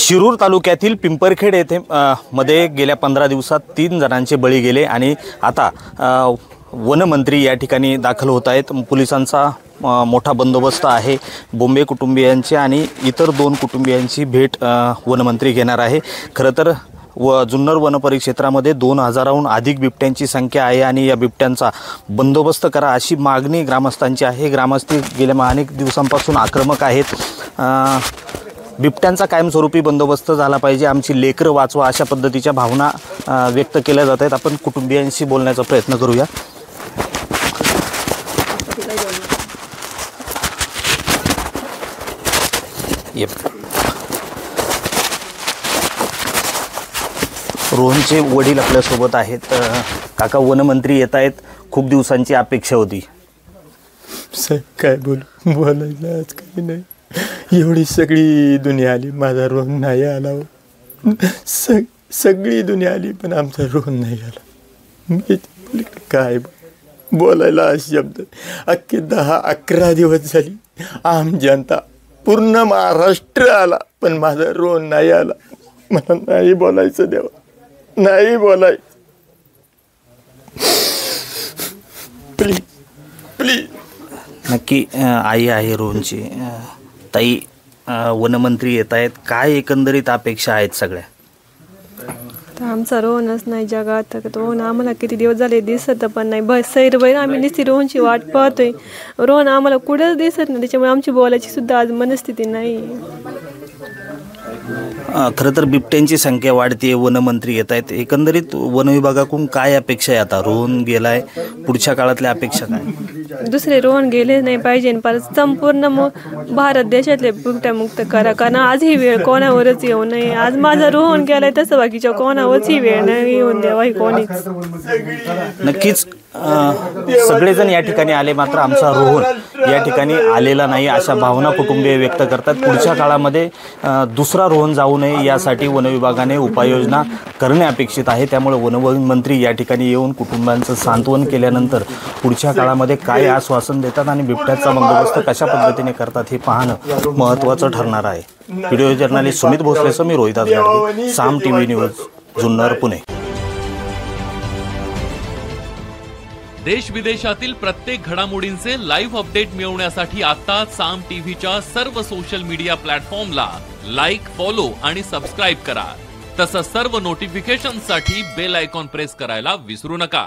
शिरूर तालुक्यातील पिंपरखेड येथे मध्ये गेल्या 15 दिवसात 3 जणांचे बळी गेले आणि आता वनमंत्री या ठिकाणी दाखल होत आहेत। पोलिसांचा मोठा बंदोबस्त आहे। बोंबे कुटुंबियांची आणि इतर 2 कुटुंबियांची भेट वनमंत्री घेणार आहे। खरं तर जुन्नर वन परिक्षेत्रामध्ये 2000हून अधिक बिबट्यांची संख्या आहे आणि या बिबट्यांचा बंदोबस्त करा अशी मागणी ग्रामस्थांची आहे। ग्रामस्थ गेल्या अनेक दिवसांपासून आक्रमक आहेत। बिबट्यांचा कायमस्वरूपी बंदोबस्त झाला पाहिजे, आमची लेकरं वाचवा अशा पद्धतीच्या भावना व्यक्त केल्या जात आहेत। आपण कुटुंबियांशी बोलण्याचा प्रयत्न करूया। रोहनचे वडील आपल्यासोबत आहेत। काका, वनमंत्री येत आहेत, खूप दिवसांची अपेक्षा होती। काय बोलायचं आज काही नाही। एवढी सगळी दुनिया आली, माझा रोहन नाही आला। सगळी दुनिया आली पण आमचा रोहन नाही आला। काय बोलायला शब्द। अख्खे 10-11 दिवस झाली आम जनता पूर्ण महाराष्ट्र आला पण माझा रोहन नाही आला। मला नाही बोलायचं देवा, नाही बोलायचं, प्लीज प्लीज। नक्की आई आहे रोहनची। ताई, वनमंत्री येत आहेत, काय एकंदरीत अपेक्षा आहेत सगळ्या? तर आमचा रोहनच नाही जगात। रोहन आम्हाला किती दिवस झाले दिसत पण नाही। बस सैरभर आम्ही नुसती रोहनची वाट पाहतोय, रोहन आम्हाला कुठंच दिसत नाही। त्याच्यामुळे आमची बोलायची सुद्धा आज मनस्थिती नाही। खरं तर बिबट्यांची संख्या वाढते, वनमंत्री येत आहेत, एकंदरीत वन विभागाकडून काय अपेक्षा आहे? आता रोहन गेलाय, पुढच्या काळातल्या अपेक्षा काय? दुसरे रोहन गेले नाही पाहिजे, पण संपूर्ण भारत देशातले बिबट्यामुक्त करा, कारण आज ही वेळ कोणावरच येऊ नये। आज माझा रोहन गेलाय तसं बाकीच्या कोणावरच ही वेळ नाही येऊन द्यावा ही कोणीच। नक्कीच सगळेजण या ठिकाणी आले, मात्र आमचा रोहन या ठिकाणी आलेला नाही अशा भावना कुटुंबीय व्यक्त करतात। पुढच्या काळामध्ये दुसरा रोहन जाऊ नये यासाठी वन विभागाने उपाययोजना करणे अपेक्षित आहे। त्यामुळे वनमंत्री या ठिकाणी येऊन कुटुंबांचं सांत्वन केल्यानंतर पुढच्या काळामध्ये काय आश्वासन देतात आणि बिबट्याचा बंदोबस्त कशा पद्धतीने करतात हे पाहणं महत्त्वाचं ठरणार आहे। व्हिडिओ जर्नलिस्ट सुमित भोसलेसह मी रोहिदास गाडगे, साम टीव्ही न्यूज, जुन्नर, पुणे। देश विदेशातील प्रत्येक घडामोडींचे लाईव्ह अपडेट मिळवण्यासाठी आता साम टीव्हीच्या सर्व सोशल मीडिया प्लॅटफॉर्मला लाईक, फॉलो आणि सबस्क्राइब करा। तसंच सर्व नोटिफिकेशनसाठी बेल आयकॉन प्रेस करायला विसरू नका।